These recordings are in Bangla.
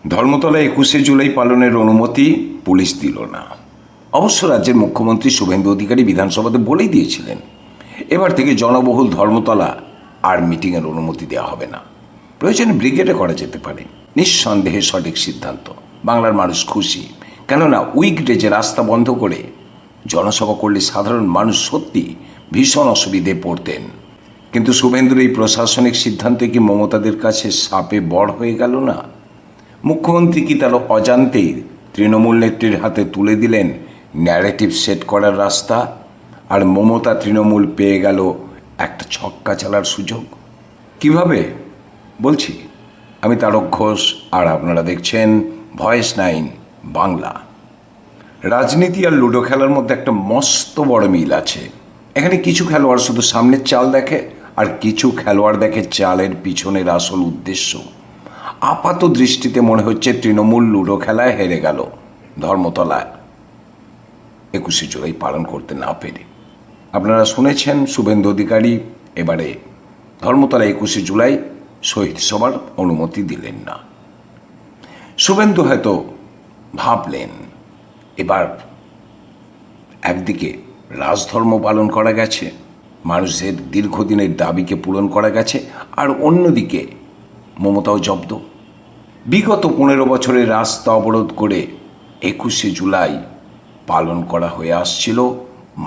ধর্মতলায় ২১শে জুলাই পালনের অনুমতি পুলিশ দিল না। অবশ্য রাজ্যের মুখ্যমন্ত্রী শুভেন্দু অধিকারী বিধানসভাতে বলেই দিয়েছিলেন, এবার থেকে জনবহুল ধর্মতলা আর মিটিংয়ের অনুমতি দেওয়া হবে না। প্রয়োজনে ব্রিগেডে করা যেতে পারে। নিঃসন্দেহে সঠিক সিদ্ধান্ত। বাংলার মানুষ খুশি, কেননা উইকডেজে রাস্তা বন্ধ করে জনসভা করলে সাধারণ মানুষ সত্যি ভীষণ অসুবিধে পড়তেন। কিন্তু শুভেন্দুর এই প্রশাসনিক সিদ্ধান্তে কি মমতাদের কাছে সাপে বড় হয়ে গেল না? মুখ্যমন্ত্রী কি তার অজান্তেই তৃণমূল নেত্রীর হাতে তুলে দিলেন ন্যারেটিভ সেট করার রাস্তা, আর মমতা তৃণমূল পেয়ে গেল একটা ছক্কা চালার সুযোগ? কিভাবে বলছি, আমি তারক ঘোষ, আর আপনারা দেখছেন ভয়েস 9 বাংলা। রাজনীতি আর লুডো খেলার মধ্যে একটা মস্ত বড় মিল আছে। এখানে কিছু খেলোয়াড় শুধু সামনের চাল দেখে, আর কিছু খেলোয়াড় দেখে চালের পিছনের আসল উদ্দেশ্য। আপাত দৃষ্টিতে মনে হচ্ছে তৃণমূল লুডো খেলায় হেরে গেল ধর্মতলায় ২১শে জুলাই পালন করতে না পেরে। আপনারা শুনেছেন শুভেন্দু অধিকারী এবারে ধর্মতলায় ২১শে জুলাই শহীদ সভার অনুমতি দিলেন না। শুভেন্দু হয়তো ভাবলেন, এবার একদিকে রাজধর্ম পালন করা গেছে, মানুষের দীর্ঘদিনের দাবিকে পূরণ করা গেছে, আর অন্যদিকে মমতাও জব্দ। বিগত ১৫ বছরের রাস্তা অবরোধ করে ২১শে জুলাই পালন করা হয়ে আসছিল,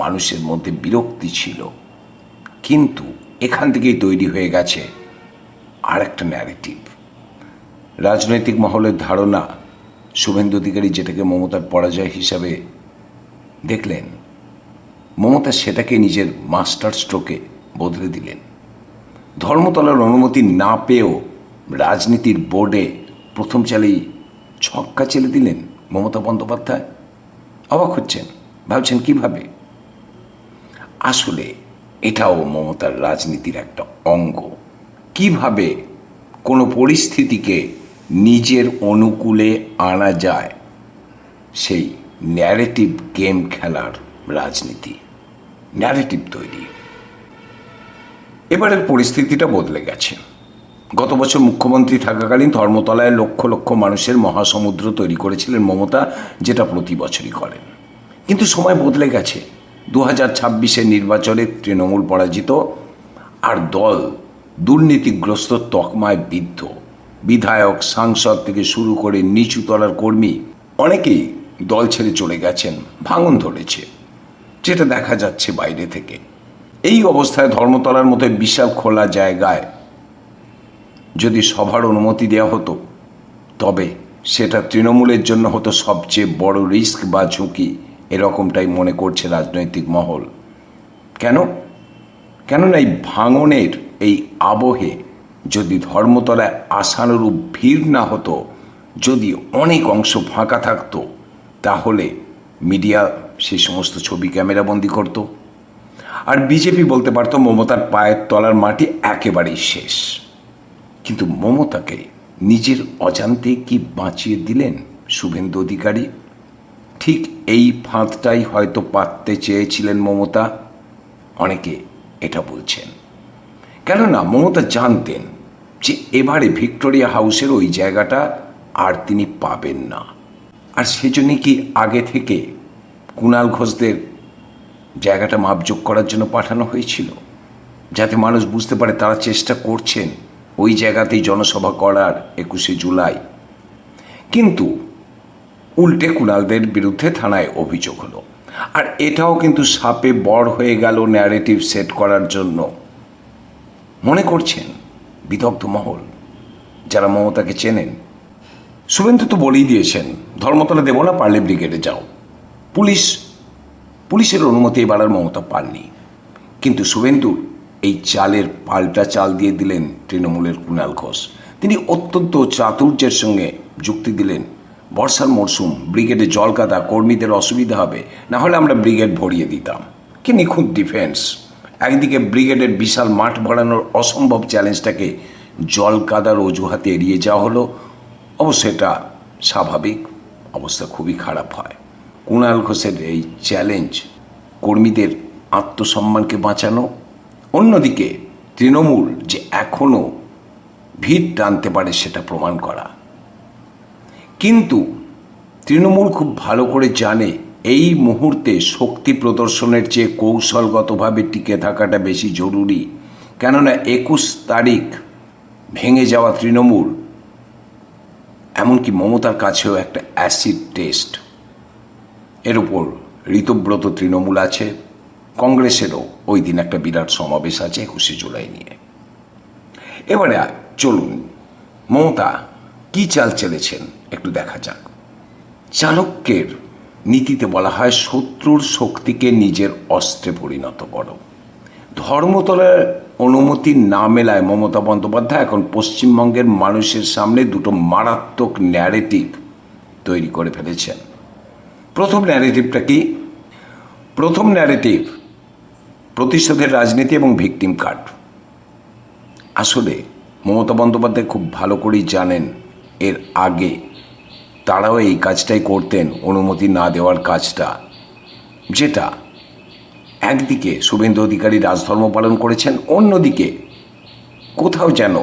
মানুষের মধ্যে বিরক্তি ছিল। কিন্তু এখান থেকেই তৈরি হয়ে গেছে আর একটা ন্যারেটিভ। রাজনৈতিক মহলের ধারণা, শুভেন্দু অধিকারী যেটাকে মমতার পরাজয় হিসাবে দেখলেন, মমতা সেটাকে নিজের মাস্টার স্ট্রোকে বদলে দিলেন। ধর্মতলার অনুমতি না পেয়েও রাজনীতির বোর্ডে প্রথম চালেই ছক্কা চেলে দিলেন মমতা বন্দ্যোপাধ্যায়। অবাক হচ্ছেন, ভাবছেন কিভাবে? আসলে এটাও মমতার রাজনীতির একটা অঙ্গ। কিভাবে কোনো পরিস্থিতিকে নিজের অনুকূলে আনা যায়, সেই ন্যারেটিভ গেম খেলার রাজনীতি, ন্যারেটিভ তৈরি। এবারের পরিস্থিতিটা বদলে গেছে। গত বছর মুখ্যমন্ত্রী থাকাকালীন ধর্মতলায় লক্ষ লক্ষ মানুষের মহাসমুদ্র তৈরি করেছিলেন মমতা, যেটা প্রতি বছরই করেন। কিন্তু সময় বদলে গেছে। ২০২৬-এর নির্বাচনে তৃণমূল পরাজিত, আর দল দুর্নীতিগ্রস্ত তকমায় বিদ্ধ। বিধায়ক, সাংসদ থেকে শুরু করে নিচু তলার কর্মী অনেকেই দল ছেড়ে চলে গেছেন, ভাঙন ধরেছে, যেটা দেখা যাচ্ছে বাইরে থেকে। এই অবস্থায় ধর্মতলার মতো বিশাল খোলা জায়গায় যদি সভার অনুমতি দেওয়া হতো, তবে সেটা তৃণমূলের জন্য হতো সবচেয়ে বড় রিস্ক বা ঝুঁকি, এরকমটাই মনে করছে রাজনৈতিক মহল। কেননা এই ভাঙনের এই আবহে যদি ধর্মতলায় আশানুরূপ ভিড় না হতো, যদি অনেক অংশ ফাঁকা থাকতো, তাহলে মিডিয়া সেই সমস্ত ছবি ক্যামেরাবন্দি করত, আর বিজেপি বলতে পারত মমতার পায়ের তলার মাটি একেবারেই শেষ। কিন্তু মমতাকে নিজের অজান্তে কি বাঁচিয়ে দিলেন শুভেন্দু অধিকারী? ঠিক এই ফাঁদটাই হয়তো পাততে চেয়েছিলেন মমতা, অনেকে এটা বলছেন। কেননা মমতা জানতেন যে এবারে ভিক্টোরিয়া হাউসের ওই জায়গাটা আর তিনি পাবেন না। আর সেজন্য কি আগে থেকে কুণাল ঘোষদের জায়গাটা মাপজোক করার জন্য পাঠানো হয়েছিল, যাতে মানুষ বুঝতে পারে তারা চেষ্টা করছেন ওই জায়গাতেই জনসভা করার ২১শে জুলাই। কিন্তু উল্টে কুণালদের বিরুদ্ধে থানায় অভিযোগ হলো। আর এটাও কিন্তু সাপে বড় হয়ে গেল ন্যারেটিভ সেট করার জন্য, মনে করছেন বিদগ্ধ মহল, যারা মমতাকে চেনেন। শুভেন্দু তো বলেই দিয়েছেন, ধর্মতলা দেব না, পারলে ব্রিগেডে যাও। পুলিশের অনুমতি এবার আর মমতা পাননি। কিন্তু শুভেন্দুর এই চালের পাল্টা চাল দিয়ে দিলেন তৃণমূলের কুণাল ঘোষ। তিনি অত্যন্ত চাতুর্যের সঙ্গে যুক্তি দিলেন, বর্ষার মরশুম, ব্রিগেডে জল কাদা, কর্মীদের অসুবিধা হবে, না হলে আমরা ব্রিগেড ভরিয়ে দিতাম। কি নিখুঁত ডিফেন্স! একদিকে ব্রিগেডের বিশাল মাঠ ভরানোর অসম্ভব চ্যালেঞ্জটাকে জল কাদার অজুহাতে এড়িয়ে যাওয়া হলো। অবশ্য এটা স্বাভাবিক, অবস্থা খুবই খারাপ হয়। কুণাল ঘোষের এই চ্যালেঞ্জ কর্মীদের আত্মসম্মানকে বাঁচানো, অন্যদিকে তৃণমূল যে এখনও ভিড় টানতে পারে সেটা প্রমাণ করা। কিন্তু তৃণমূল খুব ভালো করে জানে এই মুহূর্তে শক্তি প্রদর্শনের চেয়ে কৌশলগতভাবে টিকে থাকাটা বেশি জরুরি। কেননা 21 তারিখ ভেঙে যাওয়া তৃণমূল এমনকি মমতার কাছেও একটা অ্যাসিড টেস্ট। এর উপর ঋতব্রত তৃণমূল আছে, কংগ্রেসেরও ওই দিন একটা বিরাট সমাবেশ আছে 21শে জুলাই নিয়ে। এবারে চলুন মমতা কি চাল চেলেছেন একটু দেখা যাক। চাণক্যের নীতিতে বলা হয় শত্রুর শক্তিকে নিজের অস্ত্রে পরিণত করো। ধর্মতলার অনুমতি না মেলায় মমতা বন্দ্যোপাধ্যায় এখন পশ্চিমবঙ্গের মানুষের সামনে দুটো মারাত্মক ন্যারেটিভ তৈরি করে ফেলেছেন। প্রথম ন্যারেটিভটা কি? প্রথম ন্যারেটিভ প্রতিশোধের রাজনীতি এবং ভিকটিম কার্ড। আসলে মমতা বন্দ্যোপাধ্যায় খুব ভালো করেই জানেন এর আগে তারাও এই কাজটাই করতেন, অনুমতি না দেওয়ার কাজটা, যেটা একদিকে শুভেন্দু অধিকারী রাজধর্ম পালন করেছেন, অন্যদিকে কোথাও যেন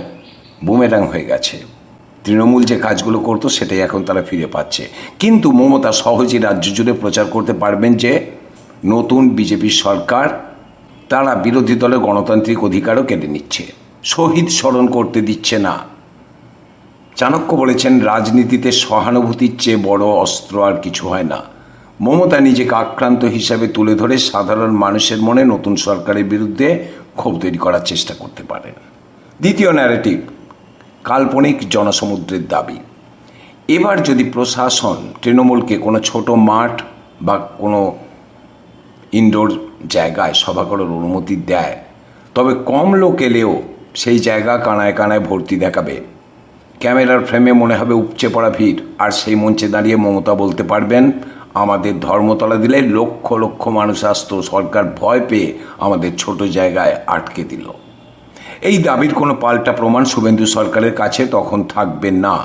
বুমেরাং হয়ে গেছে। তৃণমূল যে কাজগুলো করতো সেটাই এখন তারা ফিরে পাচ্ছে। কিন্তু মমতা সহজেই রাজ্য জুড়ে প্রচার করতে পারবেন যে নতুন বিজেপি সরকার তারা বিরোধী দলের গণতান্ত্রিক অধিকারও কেড়ে নিচ্ছে, শহীদ স্মরণ করতে দিচ্ছে না। চাণক্য বলেছেন রাজনীতিতে সহানুভূতির চেয়ে বড় অস্ত্র আর কিছু হয় না। মমতা নিজেকে আক্রান্ত হিসাবে তুলে ধরে সাধারণ মানুষের মনে নতুন সরকারের বিরুদ্ধে ক্ষোভ তৈরি করার চেষ্টা করতে পারেন। দ্বিতীয় ন্যারেটিভ কাল্পনিক জনসমুদ্রের দাবি। এবার যদি প্রশাসন তৃণমূলকে কোনো ছোট মাঠ বা কোনো ইনডোর জায়গায় সভা করার অনুমতি দেয়, তবে কম লোক এলেও সেই জায়গা কানায় কানায় ভর্তি দেখাবে। ক্যামেরার ফ্রেমে মনে হবে উপচে পড়া ভিড়, আর সেই মঞ্চে দাঁড়িয়ে মমতা বলতে পারবেন আমাদের ধর্মতলা দিলে লক্ষ লক্ষ মানুষ আসতো, সরকার ভয় পেয়ে আমাদের ছোট জায়গায় আটকে দিল। এই দাবির কোনো পাল্টা প্রমাণ শুভেন্দু সরকারের কাছে তখন থাকবে না।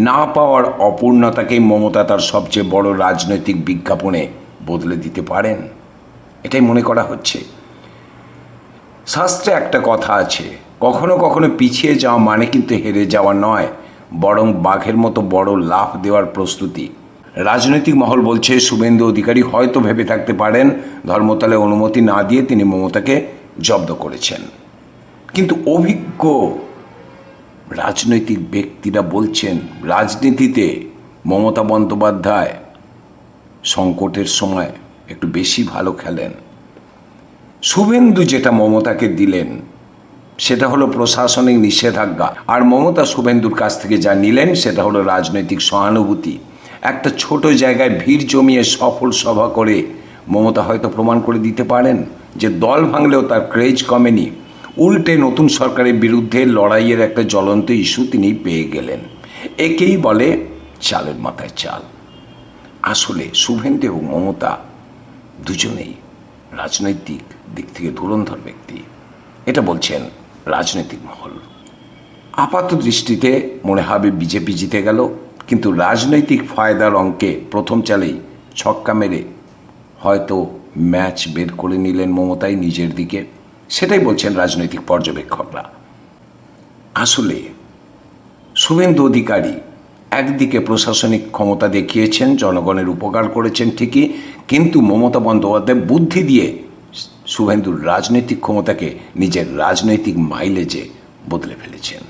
না পাওয়ার অপূর্ণতাকেই মমতা তার সবচেয়ে বড় রাজনৈতিক বিজ্ঞাপনে বদলে দিতে পারেন, এটাই মনে করা হচ্ছে। শাস্ত্রে একটা কথা আছে, কখনো কখনো পিছিয়ে যাওয়া মানে কিন্তু হেরে যাওয়া নয়, বরং বাঘের মতো বড় লাফ দেওয়ার প্রস্তুতি। রাজনৈতিক মহল বলছে শুভেন্দু অধিকারী হয়তো ভেবে থাকতে পারেন ধর্মতলে অনুমতি না দিয়ে তিনি মমতাকে জব্দ করেছেন। কিন্তু অভিজ্ঞ রাজনৈতিক ব্যক্তিরা বলছেন রাজনীতিতে মমতা বন্দ্যোপাধ্যায় সংকটের সময় একটু বেশি ভালো খেলেন। শুভেন্দু যেটা মমতাকে দিলেন সেটা হলো প্রশাসনিক নিষেধাজ্ঞা, আর মমতা শুভেন্দুর কাছ থেকে যা নিলেন সেটা হলো রাজনৈতিক সহানুভূতি। একটা ছোট জায়গায় ভিড় জমিয়ে সফল সভা করে মমতা হয়তো প্রমাণ করে দিতে পারেন যে দল ভাঙলেও তার ক্রেজ কমেনি, উল্টে নতুন সরকারের বিরুদ্ধে লড়াইয়ের একটা জ্বলন্ত ইস্যু তিনি পেয়ে গেলেন। একেই বলে চালের মাথায় চাল। আসলে শুভেন্দু এবং মমতা দুজনেই রাজনৈতিক দিক থেকে ধুরন্ধর ব্যক্তি, এটা বলছেন রাজনৈতিক মহল। আপাত দৃষ্টিতে মনে হবে বিজেপি জিতে গেল, কিন্তু রাজনৈতিক ফায়দার অঙ্কে প্রথম চালেই ছক্কা মেরে হয়তো ম্যাচ বের করে নিলেন মমতাই নিজের দিকে, সেটাই বলছেন রাজনৈতিক পর্যবেক্ষকরা। আসলে শুভেন্দু অধিকারী একদিকে প্রশাসনিক ক্ষমতা দেখিয়েছেন, জনগণের উপকার করেছেন ঠিকই, কিন্তু মমতা বন্দ্যোপাধ্যায় বুদ্ধি দিয়ে শুভেন্দুর রাজনৈতিক ক্ষমতাকে নিজের রাজনৈতিক মাইলেজে বদলে ফেলেছেন।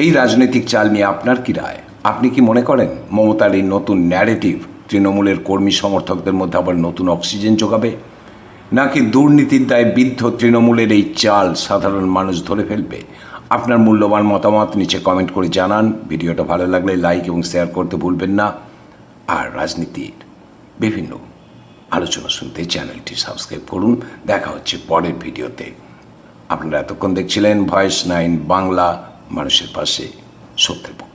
এই রাজনৈতিক চাল নিয়ে আপনার কি রায়? আপনি কি মনে করেন মমতার এই নতুন ন্যারেটিভ তৃণমূলের কর্মী সমর্থকদের মধ্যে আবার নতুন অক্সিজেন যোগাবে, নাকি দুর্নীতির দায়ে বিদ্ধ তৃণমূলের এই চাল সাধারণ মানুষ ধরে ফেলবে? আপনার মূল্যবান মতামত নিচে কমেন্ট করে জানান। ভিডিওটা ভালো লাগলে লাইক এবং শেয়ার করতে ভুলবেন না। আর রাজনীতির বিভিন্ন আলোচনা শুনতে চ্যানেলটি সাবস্ক্রাইব করুন। দেখা হচ্ছে পরের ভিডিওতে। আপনারা এতক্ষণ দেখছিলেন ভয়েস 9 বাংলা, মানুষের পাশে, সত্যের পক্ষে।